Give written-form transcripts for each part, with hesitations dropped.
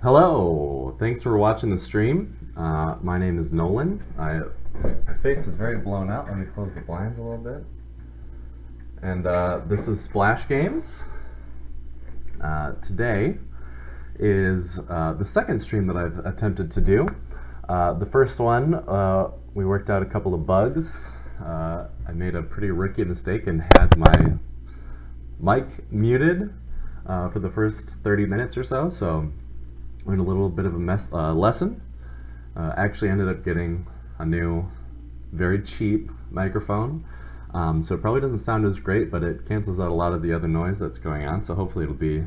Hello, thanks for watching the stream. My name is Nolan. My face is very blown out. Let me close the blinds a little bit. And this is Splash Games. Today is the second stream that I've attempted to do. The first one, we worked out a couple of bugs. I made a pretty rookie mistake and had my mic muted for the first 30 minutes or so learned a little bit of a lesson. Actually ended up getting a new, very cheap microphone. So it probably doesn't sound as great, but it cancels out a lot of the other noise that's going on, so hopefully it'll be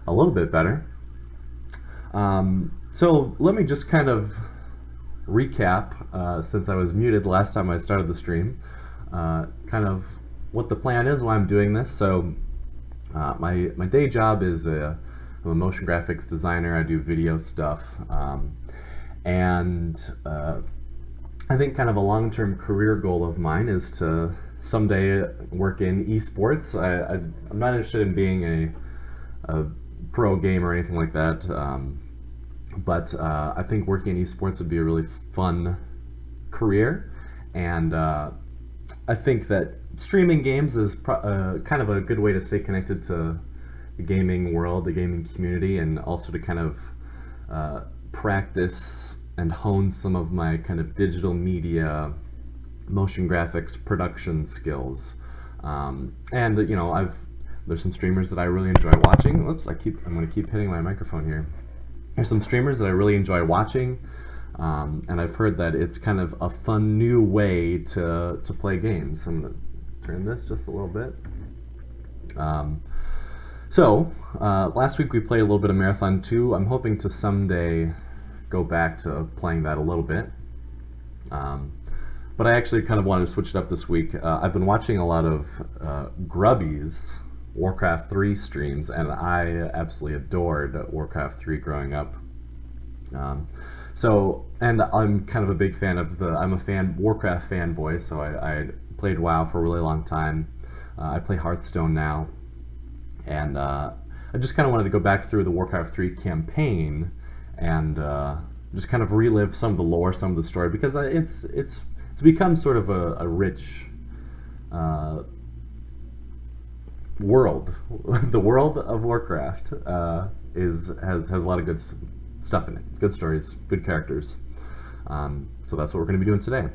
a little bit better. So let me just kind of recap, since I was muted last time I started the stream, kind of what the plan is, why I'm doing this. So my day job is I'm a motion graphics designer. I do video stuff, and I think kind of a long-term career goal of mine is to someday work in esports. I'm not interested in being a pro gamer or anything like that, but I think working in esports would be a really fun career, and I think that streaming games is kind of a good way to stay connected to the gaming world, the gaming community, and also to kind of practice and hone some of my kind of digital media, motion graphics production skills. And you know, there's some streamers that I really enjoy watching. Oops, I'm going to keep hitting my microphone here. There's some streamers that I really enjoy watching, and I've heard that it's kind of a fun new way to play games. I'm going to turn this just a little bit. So, last week we played a little bit of Marathon 2. I'm hoping to someday go back to playing that a little bit. But I actually kind of wanted to switch it up this week. I've been watching a lot of Grubby's Warcraft 3 streams, and I absolutely adored Warcraft 3 growing up. And I'm kind of a big fan of I'm a Warcraft fanboy, so I played WoW for a really long time. I play Hearthstone now. And I just kind of wanted to go back through the Warcraft 3 campaign and just kind of relive some of the lore, some of the story, because it's become sort of a rich world. The world of Warcraft has a lot of good stuff in it, good stories, good characters. So that's what we're going to be doing today.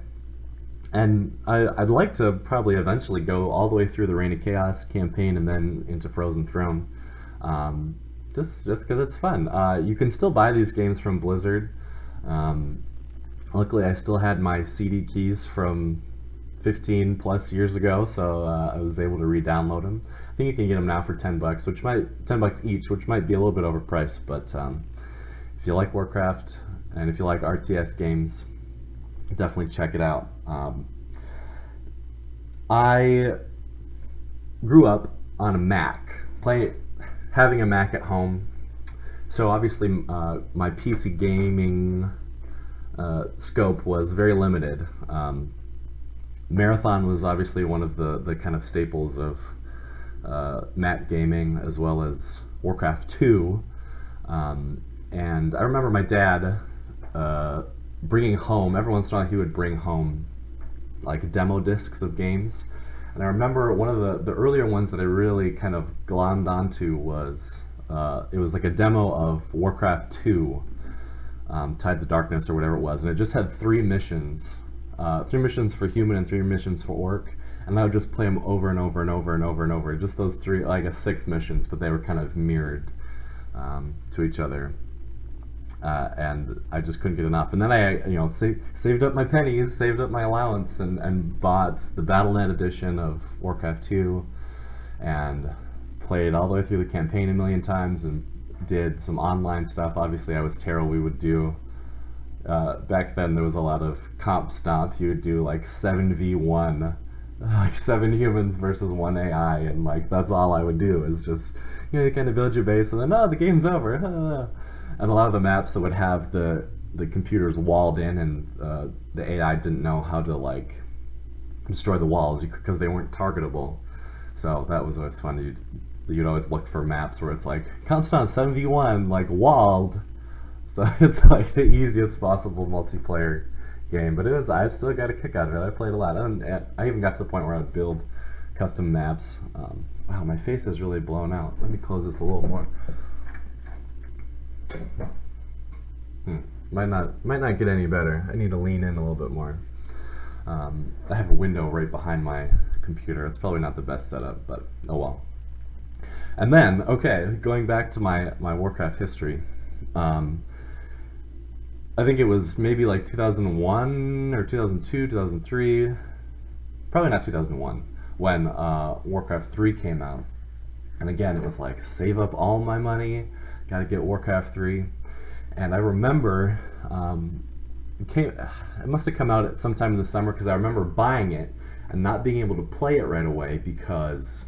And I'd like to probably eventually go all the way through the Reign of Chaos campaign and then into Frozen Throne, just because it's fun. You can still buy these games from Blizzard. Luckily, I still had my CD keys from 15 plus years ago, so I was able to re-download them. I think you can get them now for $10, $10 each, which might be a little bit overpriced. But if you like Warcraft and if you like RTS games, definitely check it out. I grew up on a Mac, having a Mac at home. So obviously my PC gaming scope was very limited. Marathon was obviously one of the kind of staples of Mac gaming, as well as Warcraft 2. And I remember my dad bringing home, every once in a while he would bring home like demo discs of games. And I remember one of the earlier ones that I really kind of glommed onto was, it was like a demo of Warcraft 2, Tides of Darkness or whatever it was, and it just had 3 missions. 3 missions for human and 3 missions for orc, and I would just play them over and over and over and over and over. Just those 3, I guess 6 missions, but they were kind of mirrored to each other. And I just couldn't get enough. And then I, saved up my pennies, saved up my allowance, and bought the Battle.net edition of Warcraft 2, and played all the way through the campaign a million times, and did some online stuff. Obviously, I was Terrell. We would do, back then there was a lot of comp stomp. You would do like 7v1, like 7 humans versus 1 AI, and like that's all I would do, is just, you kind of build your base, and then, the game's over. And a lot of the maps that would have the computers walled in, and the AI didn't know how to like destroy the walls because they weren't targetable. So that was always fun. You'd always look for maps where it's like Comstown 7v1, like walled, So it's like the easiest possible multiplayer game, but I still got a kick out of it. I played a lot. I even got to the point where I would build custom maps. Wow, my face is really blown out. Let me close this a little more. Might not get any better. I need to lean in a little bit more. I have a window right behind my computer. It's probably not the best setup, but oh well. And then, okay, going back to my Warcraft history. I think it was maybe like 2001 or 2002, 2003, probably not 2001, when Warcraft 3 came out. And again, it was like, save up all my money, gotta get Warcraft 3. And I remember, it must have come out at sometime in the summer, because I remember buying it and not being able to play it right away because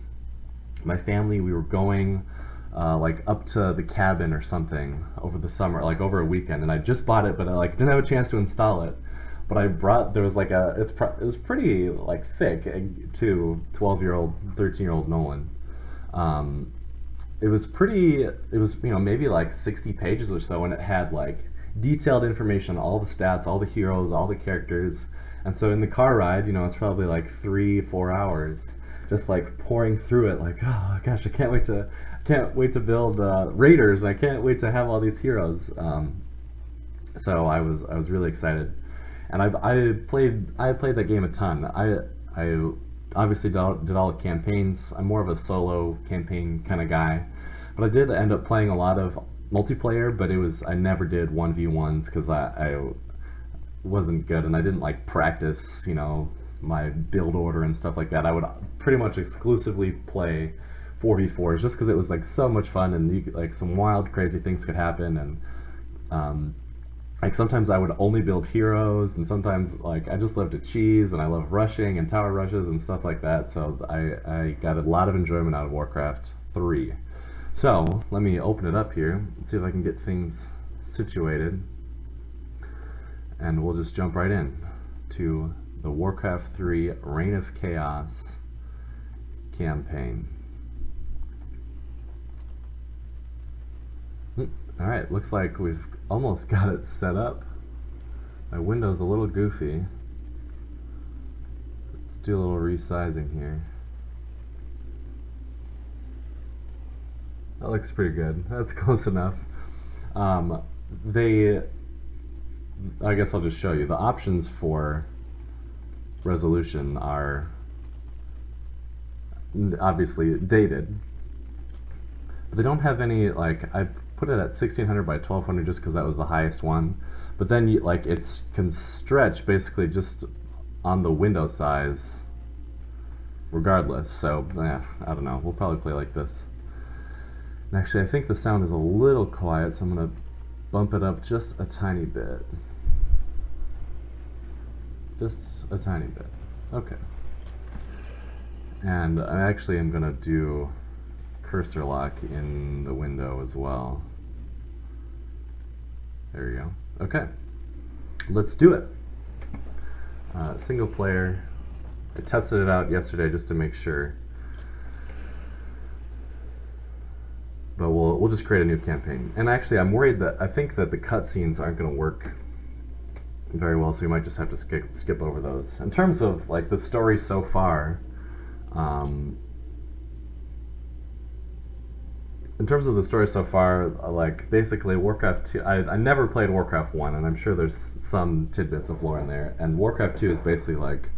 my family, we were going like up to the cabin or something over the summer, like over a weekend, and I just bought it, but I like didn't have a chance to install it. But there was like it was pretty like thick to 12-year-old, 13-year-old Nolan. It was maybe like 60 pages or so, and it had like detailed information on all the stats, all the heroes, all the characters. And so in the car ride, it's probably like 3-4 hours just like pouring through it, like, oh gosh, I can't wait to build raiders. I can't wait to have all these heroes. So I was really excited, and I played that game a ton. I obviously did all the campaigns. I'm more of a solo campaign kind of guy, but I did end up playing a lot of multiplayer. But I never did 1v1s because I wasn't good, and I didn't like practice, my build order and stuff like that. I would pretty much exclusively play 4v4s just because it was like so much fun, and like some wild crazy things could happen. And like sometimes I would only build heroes, and sometimes like I just love to cheese, and I love rushing and tower rushes and stuff like that. So I got a lot of enjoyment out of Warcraft 3. So let me open it up here and see if I can get things situated, and we'll just jump right in to the Warcraft 3 Reign of Chaos campaign. Alright, looks like we've almost got it set up. My window's a little goofy. Let's do a little resizing here. That looks pretty good. That's close enough. I guess I'll just show you. The options for resolution are obviously dated, but they don't have any, like, I put it at 1600 by 1200 just because that was the highest one, but then it can stretch basically just on the window size regardless. So I don't know, we'll probably play like this. And actually I think the sound is a little quiet, so I'm gonna bump it up just a tiny bit. Just a tiny bit. Okay. And I actually am going to do cursor lock in the window as well. There you go. Okay. Let's do it. Single player. I tested it out yesterday just to make sure. But we'll just create a new campaign. And actually I'm worried that I think that the cutscenes aren't going to work very well, so we might just have to skip over those. In terms of like the story so far, like basically Warcraft 2, I never played Warcraft 1, and I'm sure there's some tidbits of lore in there, and Warcraft 2 is basically like,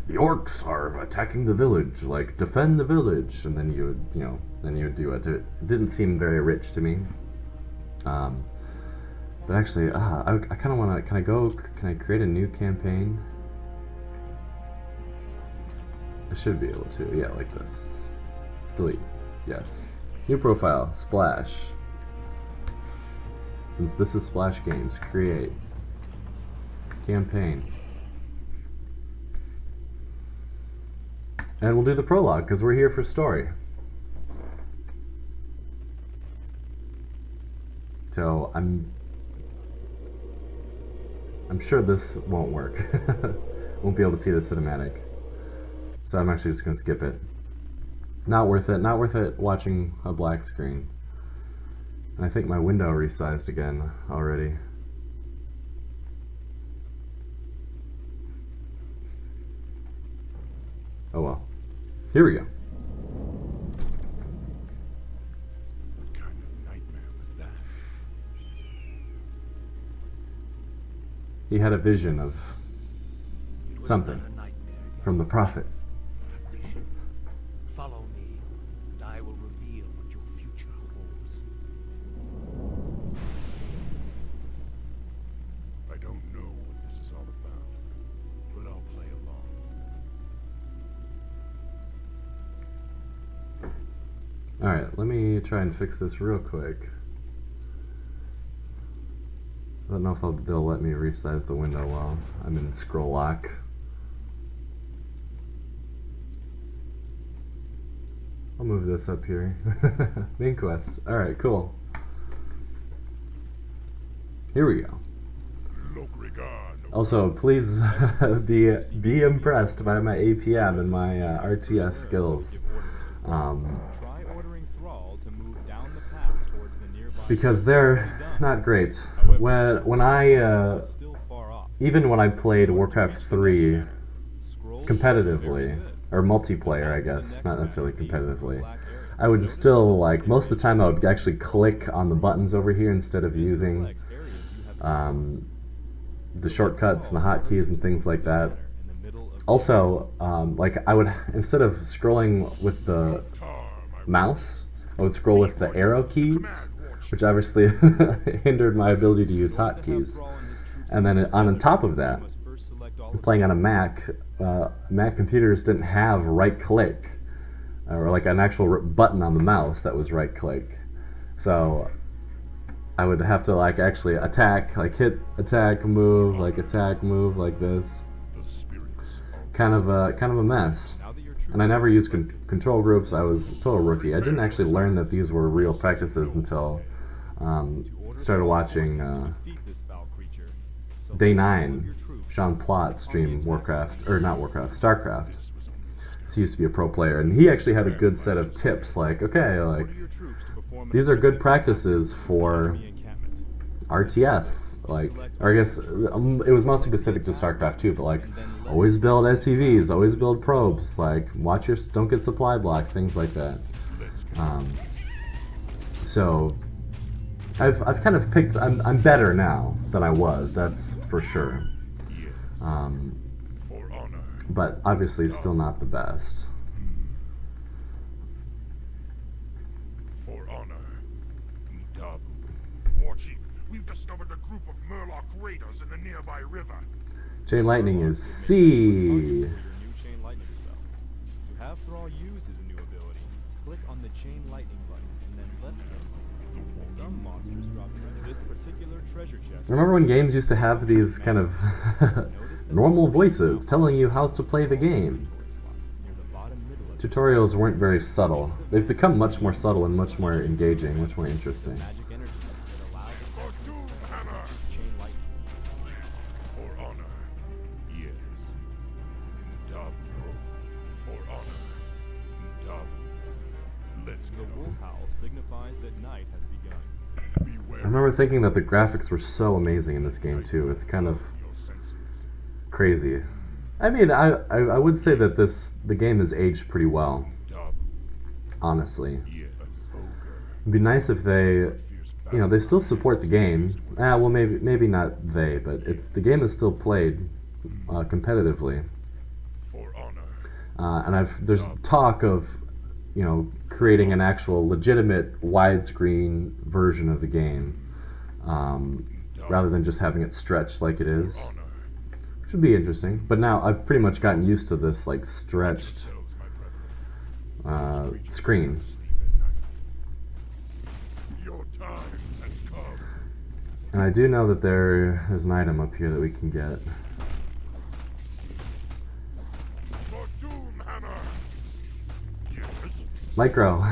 the orcs are attacking the village, like defend the village, and then you would do it. It didn't seem very rich to me. But actually, I kind of want to, can I create a new campaign? I should be able to, yeah, like this. Delete, yes. New profile, Splash. Since this is Splash Games, create. Campaign. And we'll do the prologue, because we're here for story. So, I'm sure this won't work. Won't be able to see the cinematic. So I'm actually just going to skip it. Not worth it. Not worth it watching a black screen. And I think my window resized again already. Oh well. Here we go. What kind of nightmare was that? He had a vision of something from the prophet. A vision. Follow me, and I will reveal what your future holds. I don't know what this is all about, but I'll play along. Alright, let me try and fix this real quick. I don't know if they'll let me resize the window while I'm in scroll lock. I'll move this up here. Main quest. Alright, cool. Here we go. Also, please be impressed by my APM and my RTS skills. Because they're not great. When I even when I played Warcraft 3 competitively, or multiplayer, I guess, not necessarily competitively, I would still, like, most of the time I would actually click on the buttons over here instead of using the shortcuts and the hotkeys and things like that. Also, like, I would, instead of scrolling with the mouse, I would scroll with the arrow keys, which obviously hindered my ability to use hotkeys. And then on top of that, playing on a Mac, Mac computers didn't have right-click, or like an actual button on the mouse that was right-click. So I would have to, like, actually attack, like hit attack, move, like attack, move, like this. Kind of a mess. And I never used control groups. I was a total rookie. I didn't actually learn that these were real practices until started watching Day 9, Sean Plott stream Warcraft, or not Warcraft, StarCraft. He used to be a pro player, and he actually had a good set of tips, like, okay, like, these are good practices for RTS, like, or I guess it was mostly specific to StarCraft 2, but like, always build SCVs, always build probes, like, watch your, don't get supply blocked, things like that. So I've kind of picked, I'm better now than I was, that's for sure. But obviously still not the best. For honor. War Chief, we've discovered a group of Murloc raiders in the nearby river. Chain lightning is C. To have Thrall use his new ability, click on the chain lightning button and then left click. Some monsters drop this particular treasure chest. Remember when games used to have these kind of normal voices telling you how to play the game? Tutorials weren't very subtle. They've become much more subtle and much more engaging, much more interesting. I remember thinking that the graphics were so amazing in this game too. It's kind of crazy. I mean, I would say that the game has aged pretty well, honestly. It'd be nice if they, they still support the game. Well, maybe not they, but the game is still played competitively. And there's talk of, creating an actual legitimate widescreen version of the game, rather than just having it stretched like it is. Which would be interesting. But now I've pretty much gotten used to this, like, stretched screen. And I do know that there is an item up here that we can get. Micro.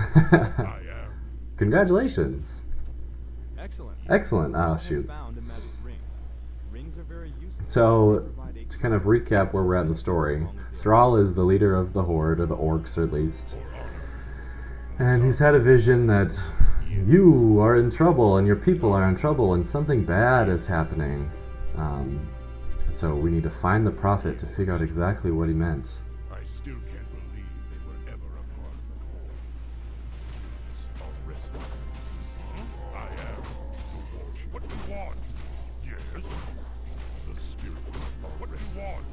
Congratulations. Excellent. Oh, shoot. So, to kind of recap where we're at in the story, Thrall is the leader of the Horde, or the Orcs at least. And he's had a vision that You are in trouble, and your people are in trouble, and something bad is happening. So we need to find the prophet to figure out exactly what he meant. I still can't believe they were ever a part of the core. Arrested. I am the Warcraft. What do you want? Yes? The spirits. What do you want?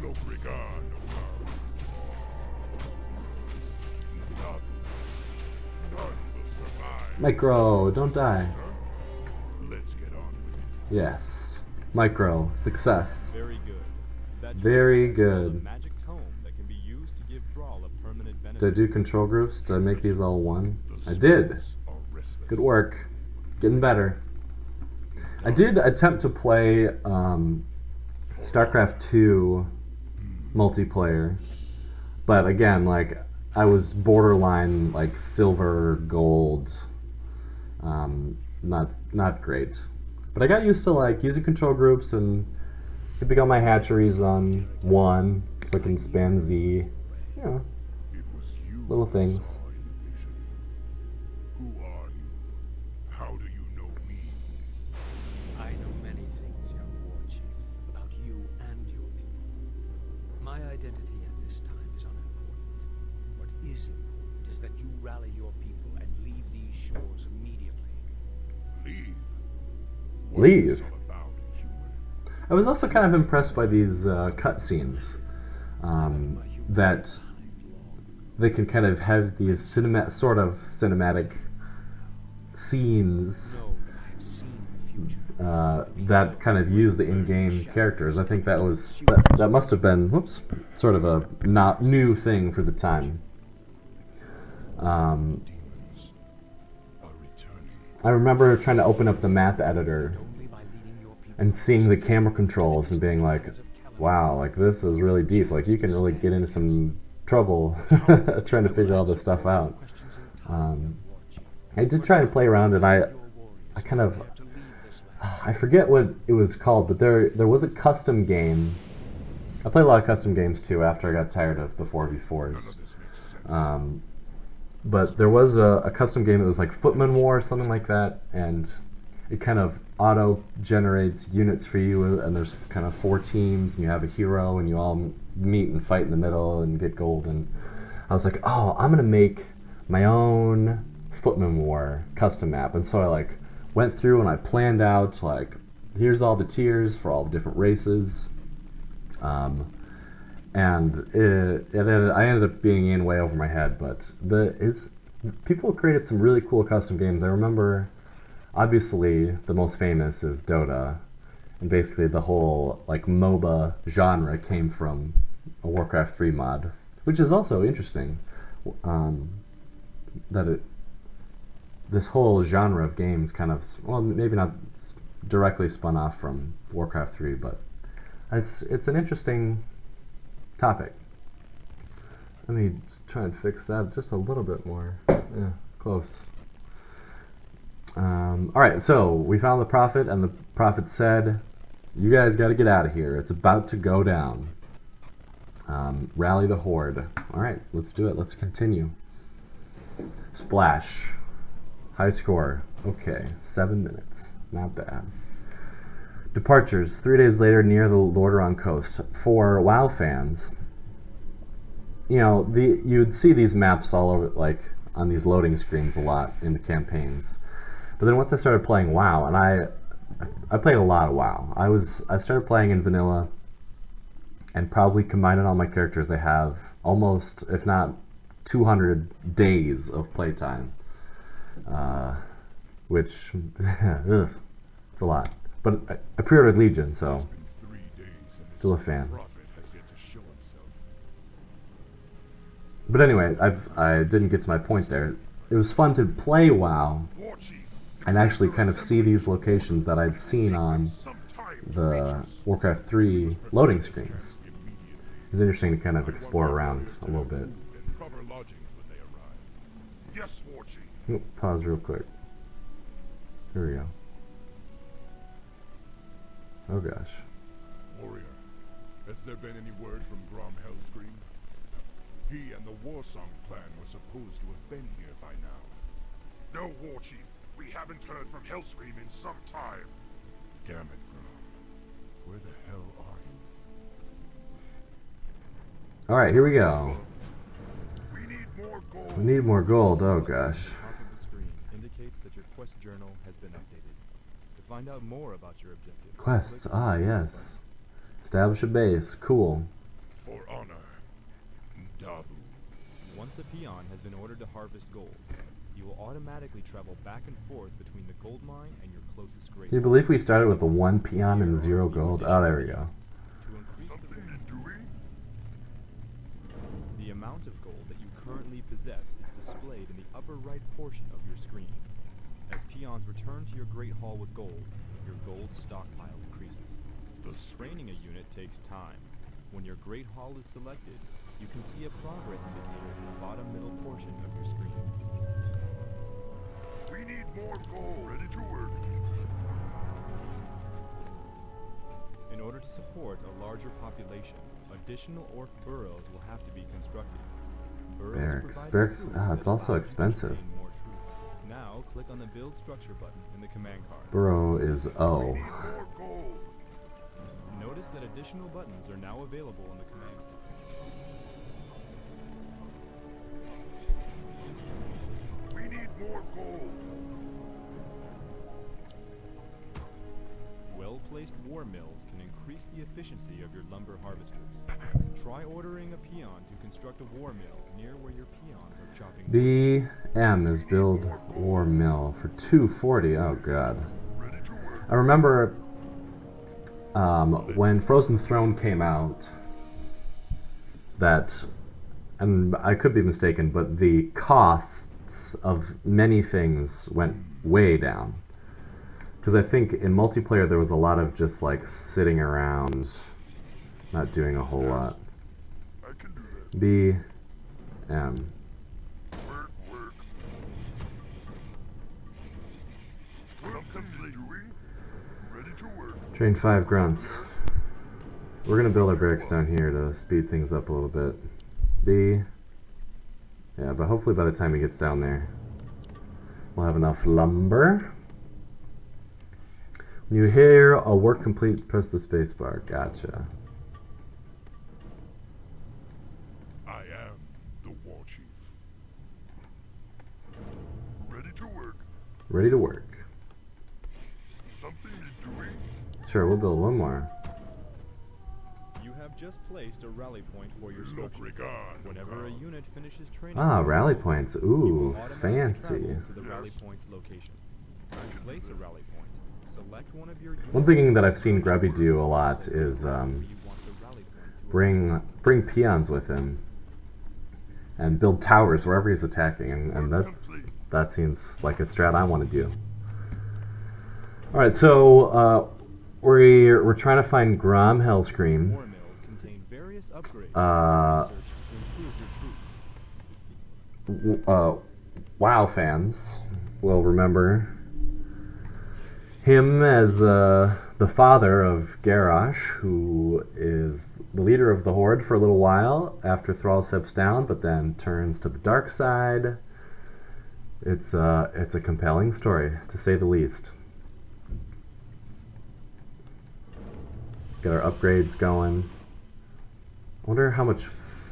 Lobrigan. None will survive. Micro, don't die. Let's get on with it. Yes. Micro, success. Very good. That Very treasure chest held a good. magic tome that can be used to give Thrall a permanent benefit. Did I do control groups? Did I make these all one? The I did. spirits are restless. Good work. Getting better. I did attempt to play StarCraft 2 multiplayer, but again, like, I was borderline like silver, gold, not great. But I got used to like using control groups and keeping all my hatcheries on 1, clicking spam Z, you know, It was you little I things. saw in the vision. Who are you? How do you know me? I know many things, young war chief, about you and your people. My identity at this time is unimportant. What is important is that you rally your people and leave these shores immediately. Leave. Leave? What's this all about, human? I was also kind of impressed by these cutscenes that they can kind of have these sort of cinematic scenes Know that I have seen the future. that kind of use the in-game characters. I think that must have been sort of a not new thing for the time. Demons are returning. I remember trying to open up the map editor Only by leading your people and seeing the camera controls and being like, wow, like this is really deep. Like you can really get into some trouble trying to figure all this stuff out. questions in time, war chief. I did try to play around, and I Your warriors kind of, prepare to leave this land. I forget what it was called, but there was a custom game. I played a lot of custom games too after I got tired of the 4v4s. None of this makes sense. But there was a custom game that was like Footman War, something like that, and it kind of auto-generates units for you, and there's kind of 4 teams, and you have a hero, and you all meet and fight in the middle and get gold, and I was like, oh, I'm gonna make my own Footman War custom map, and so I like went through and I planned out, like, here's all the tiers for all the different races, and I ended up being in way over my head, but people created some really cool custom games. I remember, obviously, the most famous is Dota, and basically the whole like MOBA genre came from a Warcraft 3 mod, which is also interesting. This whole genre of games kind of, well, maybe not directly spun off from Warcraft 3, but it's an interesting topic. Let me try and fix that just a little bit more. Yeah, close. Alright, so we found the prophet, and the prophet said, you guys got to get out of here. It's about to go down. Rally the horde. Alright, let's do it. Let's continue. Splash. High score. Okay, 7 minutes. Not bad. Departures. 3 days later near the Lordaeron coast. For WoW fans, you know, you'd see these maps all over, like, on these loading screens a lot in the campaigns. But then once I started playing WoW, and I played a lot of WoW. I started playing in vanilla, and probably combining all my characters, I have almost, if not 200 days of playtime. Which, ugh, it's a lot. But I pre-ordered Legion, so It's been 3 days and still a this fan. prophet has yet to show himself. But anyway, I didn't get to my point there. It was fun to play WoW War chief, and actually kind of see these locations that I'd seen on some time to reach the us. Warcraft 3 loading screens. Immediately. It was interesting to kind of explore around a little bit. And proper lodgings when they arrive. Yes, war chief. Oop, pause real quick. Here we go. Oh gosh. Warrior, has there been any word from Grom Hellscream? He and the Warsong clan were supposed to have been here by now. No, War Chief. We haven't heard from Hellscream in some time. Damn it, Grom. Where the hell are you? Alright, here we go. We need more gold. We need more gold. Oh gosh. Top of the screen indicates that your quest journal has been updated. To find out more about your objective, Quests. click on Ah, the quest yes. Establish a base. Cool. For honor. Dabu. button. Once a peon has been ordered to harvest gold, you will automatically travel back and forth between the gold mine and your closest grave. Can you believe we started with the 1 peon and 0 gold? Oh, there we go. To increase the Something you're doing? The amount of gold that you currently possess is displayed in the upper right portion of your screen. As peons return to your Great Hall with gold, your gold stockpile increases. Training a unit takes time. When your Great Hall is selected, you can see a progress indicator in the bottom middle portion of your screen. We need more gold. Ready to work. In order to support a larger population, additional orc burrows will have to be constructed. Burrows Barracks. provide Barracks. food Ah, that it's also allows you to expensive. train more troops. Now, click on the Build Structure button in the command card. Burrow is O. We need more gold. Notice that additional buttons are now available in the command card. We need more gold. Well-placed war mills can increase the efficiency of your lumber harvesters. Try ordering a peon to construct a war mill near where your peons are chopping wood. BM is build war mill for 240. Oh god. Ready to work. I remember when Frozen Throne came out, that, and I could be mistaken, but the costs of many things went way down. Because I think in multiplayer there was a lot of just like sitting around, not doing a whole lot. I can do that. BM. Work, work. Something you're doing? Ready to work. Train 5 grunts. We're gonna build our barracks down here to speed things up a little bit. Yeah, but hopefully by the time he gets down there, we'll have enough lumber. When you hear a work complete, press the space bar. Gotcha. I am the War Chief. Ready to work. Ready to work. Something you're doing? Sure, we'll build one more. You have just placed a rally point for your structure. Lobrigado. Whenever a unit finishes training, Ah, for rally its points. goal, you will Ooh, automatically fancy. travel to the rally Yes. point's location. To place a rally point, select one of your One thing that I've seen Grubby do a lot is where you want the rally point to bring peons with him and build towers wherever he's attacking, and Complete. that seems like a strat I want to do. All right, so we're trying to find Grom Hellscream. War mills contain various upgrades Uh, researched to improve your troops. WoW fans will remember him as the father of Garrosh, who is the leader of the Horde for a little while after Thrall steps down, but then turns to the dark side. It's a compelling story, to say the least. Get our upgrades going. I wonder how much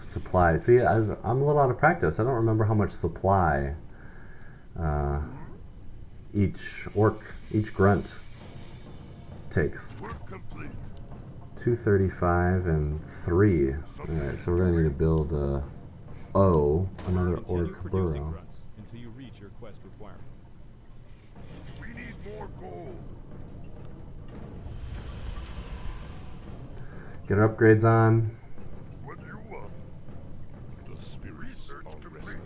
supply. See, I'm a little out of practice. I don't remember how much supply each grunt takes. Work complete. 235 and 3. Alright, so we're gonna need to build another Continue orc producing burrow. grunts until you reach your quest requirement. We need more gold. Get our upgrades on. What do you want? The spirits are restless.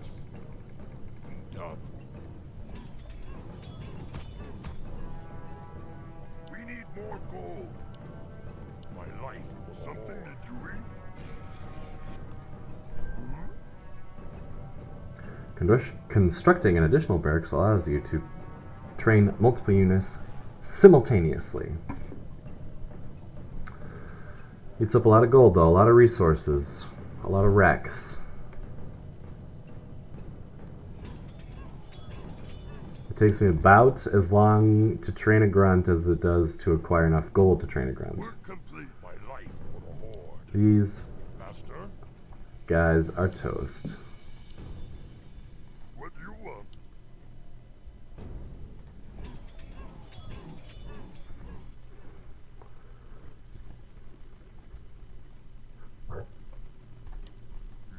Done. We need more gold. My life for something you're doing? Constructing an additional barracks allows you to train multiple units simultaneously. Eats up a lot of gold though, a lot of resources, a lot of wrecks. It takes me about as long to train a grunt as it does to acquire enough gold to train a grunt. Work complete. My life for the Horde. These Master, guys are toast. what do you want?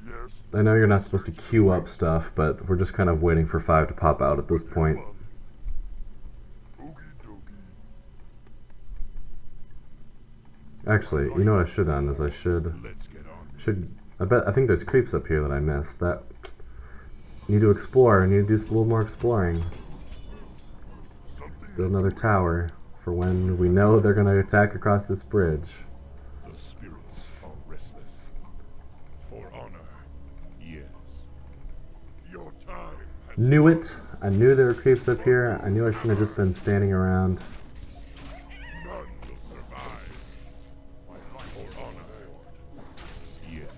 Yes. I know you're not supposed to queue up stuff, but we're just kind of waiting for 5 to pop out at this point. Okie dokie. Actually, you know what I should have done is I Let's get on. I think there's creeps up here that I missed. That need to explore. I need to do a little more exploring. Something Build another tower for when we know they're gonna attack across this bridge. the spirits are restless. For honor, yes. Your time has Knew it. I knew there were creeps up here. I knew I shouldn't have just been standing around. none will survive. My life for honor. Yes.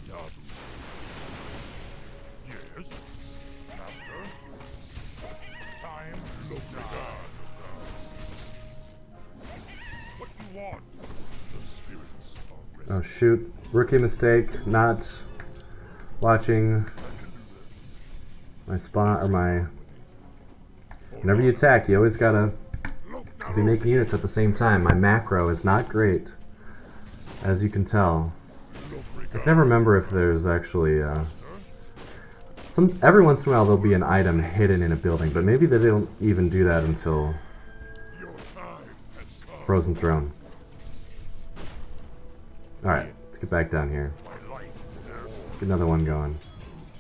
Nabu. Yes. Master. Time to look down. What do you want? The spirits are restless. Oh shoot. Rookie mistake. Not watching my spawn or my. Whenever you attack, you always gotta be making units at the same time. My macro is not great, as you can tell. I can never remember if there's actually every once in a while there'll be an item hidden in a building, but maybe they don't even do that until Your time has come. Frozen Throne. All right, let's get back down here. My life, yes. Get another one going.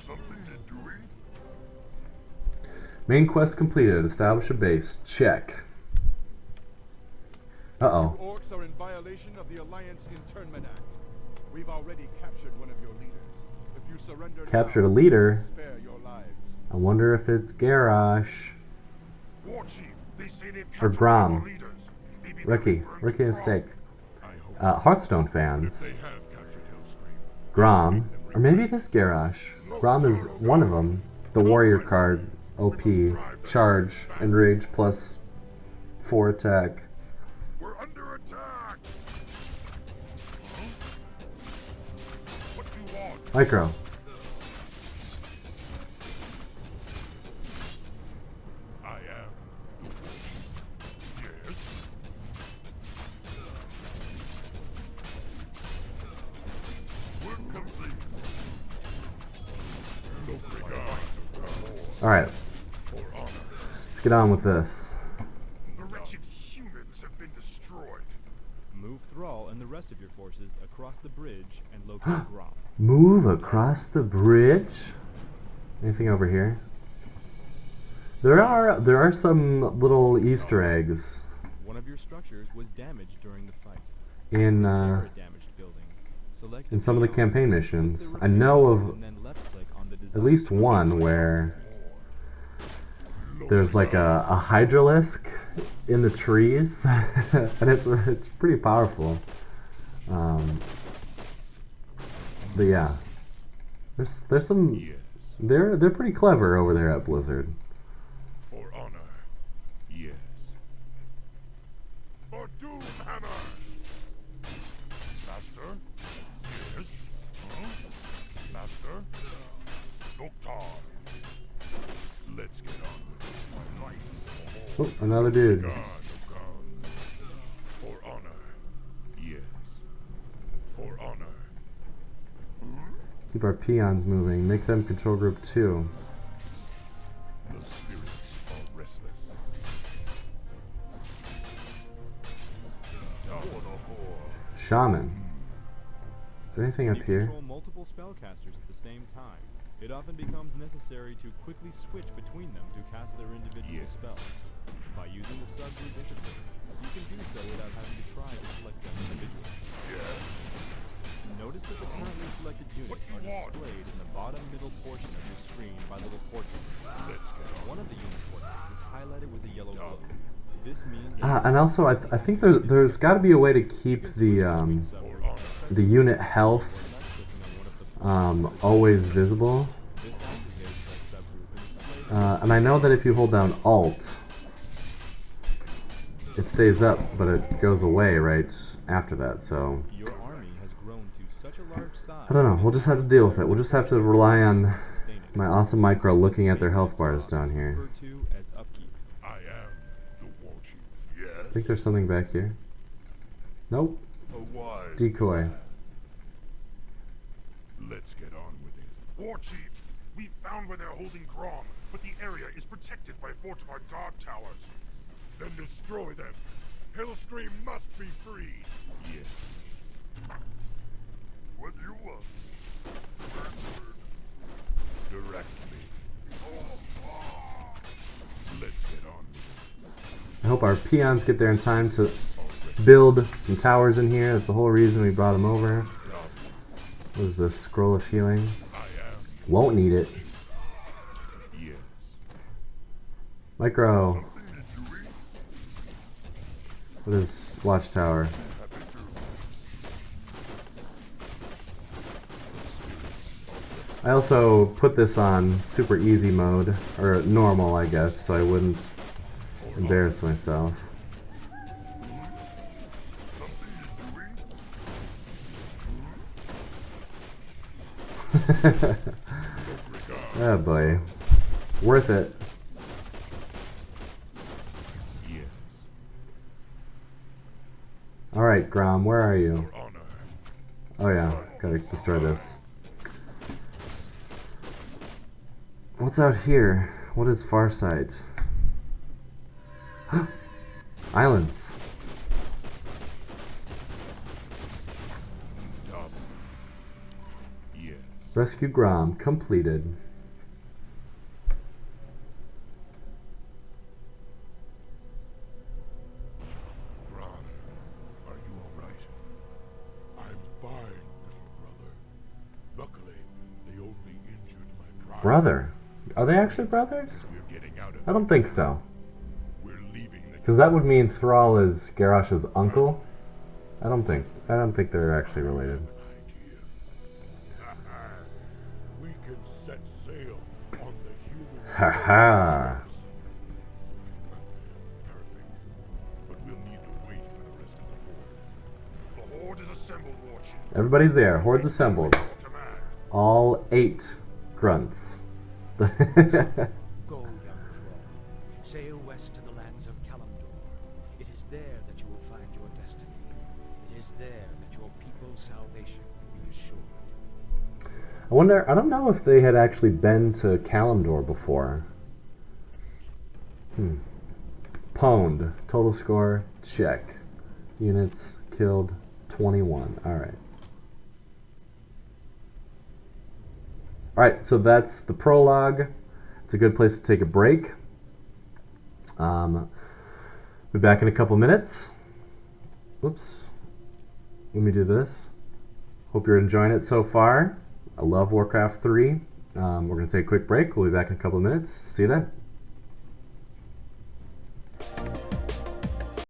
Something to doing? Main quest completed. Establish a base. Check. Uh-oh. Orcs are in violation of the Alliance Internment Act. We've already captured one of your leaders. If you surrender Captured now, a leader. spare your lives. I wonder if it's Garrosh. War Chief, they say they've Or captured Grom. our leaders. Maybe Ricky. they're referring Ricky to mistake. Grom. I hope Hearthstone if fans. they have captured Hellscream. Grom. Or maybe it is Garrosh. Grom is one of them. The warrior card. OP. Charge. Enrage plus 4 attack. We're under attack! Huh? What do you want? Micro. I am. Yes? Work complete. No regard. Alright, For honor. let's get on with this. The wretched humans have been destroyed. Move Thrall and the rest of your forces across the bridge and locate Grom. Move across the bridge? Anything over here? There are some little Easter eggs One of your structures was damaged during the fight. in Repair a damaged building. Select in some of the beyond, campaign click missions. the I repair know button, of and then left-click on the at design least structure. one where there's like a hydralisk in the trees, and it's pretty powerful. But yeah, there's some Yes. they're pretty clever over there at Blizzard. For honor. Yes. For Doomhammer! Master? Yes? Huh? Master? Noctar. Let's get on with it. My life. Oh, another dude. God of God. For honor. Yes. For honor. Keep our peons moving. Make them control group 2. The spirits are restless. For the Horde. Shaman. Is there anything up You here? control multiple spellcasters at the same time. It often becomes necessary to quickly switch between them to cast their individual Yes. spells. By using the subgroup interface, you can do so without having to try to select them individually. Notice that the currently selected units What do are you want? displayed in the bottom middle portion of your screen by little portraits. Let's get on. One of the unit portraits is highlighted with a yellow glow. This means And also, I think there's got to be a way to keep the For honor. unit health always visible. This activates that subgroup and displays And I know that if you hold down Alt, it stays up, but it goes away right after that, so your army has grown to such a large size. I don't know, we'll just have to deal with it. We'll just have to rely on Sustain it. my awesome micro looking at their health bars down here. Referred to as upkeep. I am the war chief. I Yes. think there's something back here. Nope. A wise Decoy. man. Let's get on with it. War chief, we found where they're holding Grom, but the area is protected by fortified guard towers. Then destroy them. Hellscream must be freed. Yes. What do you want? Direct me. Let's get on with it. I hope our peons get there in time to build some towers in here. That's the whole reason we brought them over. Was the scroll of healing. I am. Won't need it. Yes. Micro. Something you're doing? What is watchtower? Happy to. The spirits of this. I also put this on super easy mode, or normal I guess, so I wouldn't embarrass myself. Something you're doing? Oh boy. Worth it. Yes. Alright, Grom, where are you? Your honor. Oh yeah, gotta destroy this. What's out here? What is Farsight? Islands. Dub. Yes. Rescue Grom completed. Ron, are you alright? I'm fine, little brother. Luckily, they only injured my pride. Brother. Are they actually brothers? We're getting out of I don't think so. We're leaving the Because that would mean Thrall is Garrosh's uncle. I don't think they're actually related. idea. We can set sail on the human Ha-ha. ships. Perfect. But we'll need to wait for the rest of the horde. The horde is assembled, warship. Everybody's there. Hordes assembled. Command. All 8 grunts. Go, young thrall. Sail west to the lands of Kalimdor. It is there that you will find your destiny. It is there that your people's salvation will be assured. I wonder, I don't know if they had actually been to Kalimdor before. Pwned. Total score, check. Units killed, 21. Alright. Alright, so that's the prologue. It's a good place to take a break. Be back in a couple minutes. Whoops. Let me do this. Hope you're enjoying it so far. I love Warcraft 3. We're going to take a quick break. We'll be back in a couple of minutes. See you then.